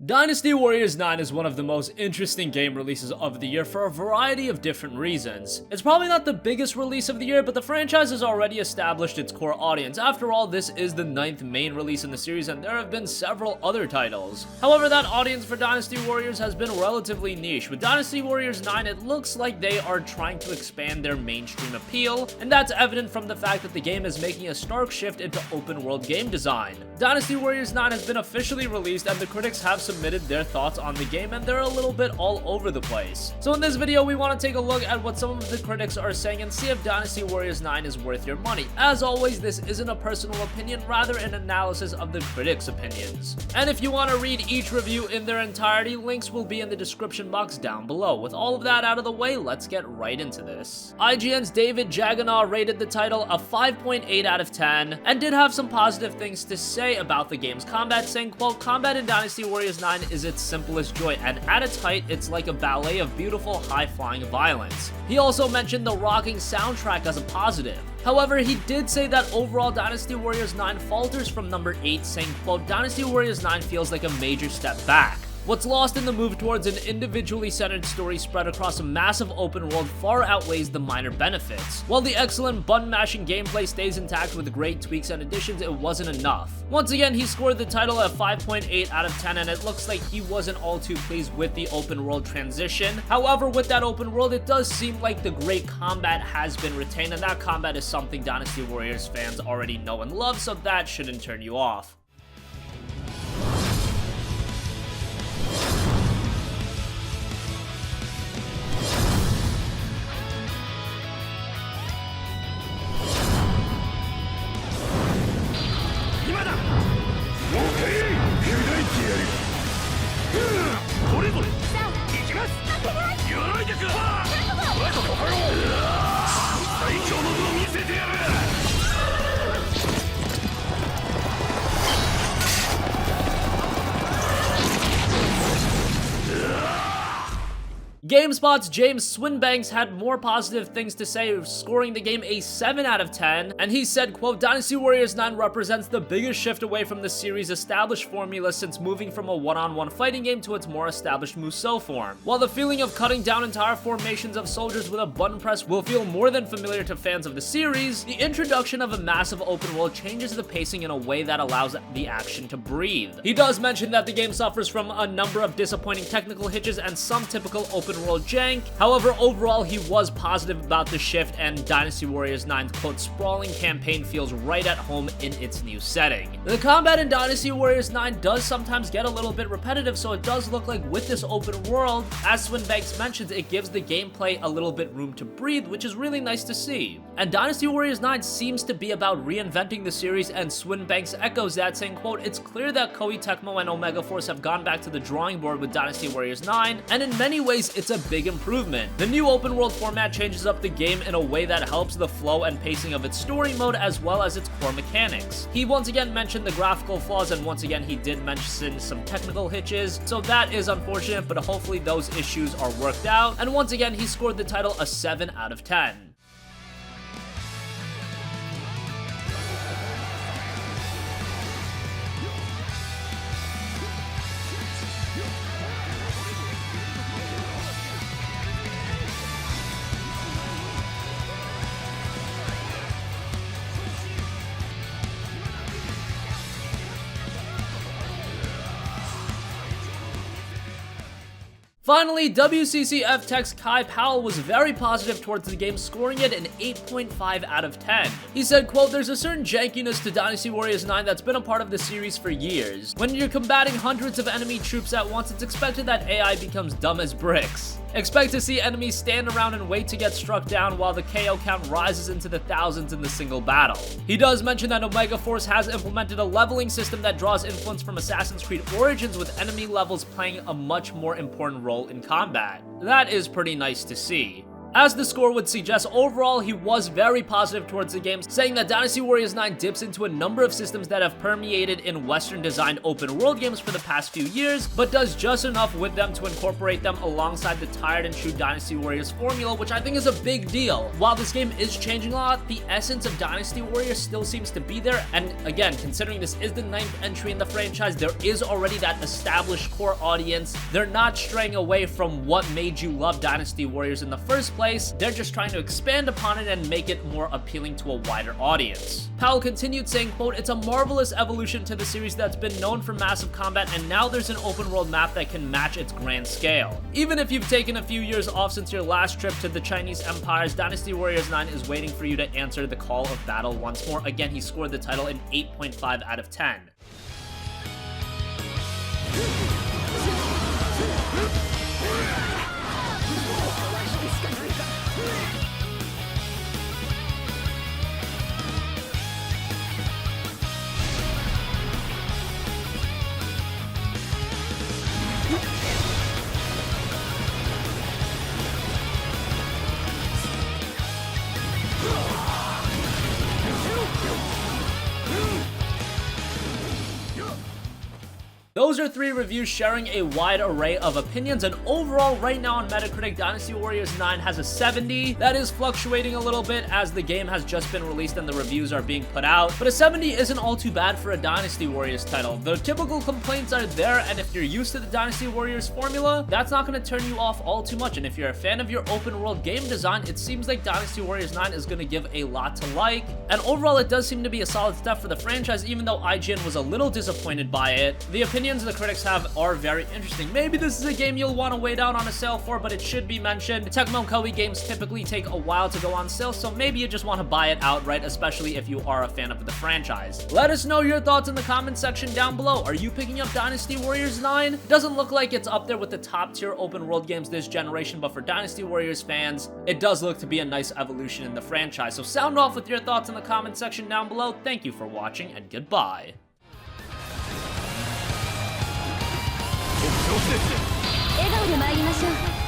Dynasty Warriors 9 is one of the most interesting game releases of the year for a variety of different reasons. It's probably not the biggest release of the year, but the franchise has already established its core audience. After all, this is the 9th main release in the series, and there have been several other titles. However, that audience for Dynasty Warriors has been relatively niche. With Dynasty Warriors 9, it looks like they are trying to expand their mainstream appeal, and that's evident from the fact that the game is making a stark shift into open-world game design. Dynasty Warriors 9 has been officially released, and the critics have submitted their thoughts on the game, and they're a little bit all over the place. So in this video, we want to take a look at what some of the critics are saying and see if Dynasty Warriors 9 is worth your money. As always, this isn't a personal opinion, rather an analysis of the critics' opinions. And if you want to read each review in their entirety, links will be in the description box down below. With all of that out of the way, let's get right into this. IGN's David Jaganaw rated the title a 5.8 out of 10, and did have some positive things to say about the game's combat, saying, quote, "Combat in Dynasty Warriors 9 is its simplest joy, and at its height, it's like a ballet of beautiful, high-flying violence." He also mentioned the rocking soundtrack as a positive. However, he did say that overall Dynasty Warriors 9 falters from number 8, saying, quote, "Dynasty Warriors 9 feels like a major step back. What's lost in the move towards an individually centered story spread across a massive open world far outweighs the minor benefits. While the excellent button-mashing gameplay stays intact with great tweaks and additions, it wasn't enough." Once again, he scored the title at 5.8 out of 10, and it looks like he wasn't all too pleased with the open world transition. However, with that open world, it does seem like the great combat has been retained, and that combat is something Dynasty Warriors fans already know and love, so that shouldn't turn you off. GameSpot's James Swinbanks had more positive things to say, scoring the game a 7 out of 10, and he said, quote, "Dynasty Warriors 9 represents the biggest shift away from the series' established formula since moving from a one-on-one fighting game to its more established Musou form. While the feeling of cutting down entire formations of soldiers with a button press will feel more than familiar to fans of the series, the introduction of a massive open world changes the pacing in a way that allows the action to breathe." He does mention that the game suffers from a number of disappointing technical hitches and some typical open world jank. However, overall, he was positive about the shift, and Dynasty Warriors 9's, quote, "sprawling campaign feels right at home in its new setting." The combat in Dynasty Warriors 9 does sometimes get a little bit repetitive, so it does look like with this open world, as Swinbanks mentions, it gives the gameplay a little bit room to breathe, which is really nice to see. And Dynasty Warriors 9 seems to be about reinventing the series, and Swinbanks echoes that, saying, quote, "It's clear that Koei Tecmo and Omega Force have gone back to the drawing board with Dynasty Warriors 9, and in many ways, it's a big improvement. The new open world format changes up the game in a way that helps the flow and pacing of its story mode as well as its core mechanics." He once again mentioned the graphical flaws, and once again he did mention some technical hitches, so that is unfortunate, but hopefully those issues are worked out. And once again, he scored the title a 7 out of 10. Finally, WCCFtech's Kai Powell was very positive towards the game, scoring it an 8.5 out of 10. He said, quote, "There's a certain jankiness to Dynasty Warriors 9 that's been a part of the series for years. When you're combating hundreds of enemy troops at once, it's expected that AI becomes dumb as bricks. Expect to see enemies stand around and wait to get struck down while the KO count rises into the thousands in the single battle." He does mention that Omega Force has implemented a leveling system that draws influence from Assassin's Creed Origins, with enemy levels playing a much more important role in combat. That is pretty nice to see. As the score would suggest, overall he was very positive towards the game, saying that Dynasty Warriors 9 dips into a number of systems that have permeated in Western designed open world games for the past few years, but does just enough with them to incorporate them alongside the tried and true Dynasty Warriors formula, which I think is a big deal. While this game is changing a lot, the essence of Dynasty Warriors still seems to be there, and again, considering this is the 9th entry in the franchise, there is already that established core audience. They're not straying away from what made you love Dynasty Warriors in the first place. They're just trying to expand upon it and make it more appealing to a wider audience. Powell continued saying, quote, "It's a marvelous evolution to the series that's been known for massive combat, and now there's an open world map that can match its grand scale. Even if you've taken a few years off since your last trip to the Chinese empires, Dynasty Warriors 9 is waiting for you to answer the call of battle once more." Again, he scored the title an 8.5 out of 10. Those are 3 reviews sharing a wide array of opinions, and overall right now on Metacritic, Dynasty Warriors 9 has a 70. That is fluctuating a little bit as the game has just been released and the reviews are being put out, but a 70 isn't all too bad for a Dynasty Warriors title. The typical complaints are there, and if you're used to the Dynasty Warriors formula, that's not going to turn you off all too much, and if you're a fan of your open world game design, it seems like Dynasty Warriors 9 is going to give a lot to like, and overall it does seem to be a solid step for the franchise, even though IGN was a little disappointed by it. The opinions the critics have are very interesting. Maybe this is a game you'll want to wait out on a sale for, but it should be mentioned, Tecmo Koei games typically take a while to go on sale, so maybe you just want to buy it outright, especially if you are a fan of the franchise. Let us know your thoughts in the comment section down below. Are you picking up Dynasty Warriors 9? It doesn't look like it's up there with the top tier open world games this generation, but for Dynasty Warriors fans, it does look to be a nice evolution in the franchise. So sound off with your thoughts in the comment section down below. Thank you for watching, and goodbye. 笑顔で参りましょう。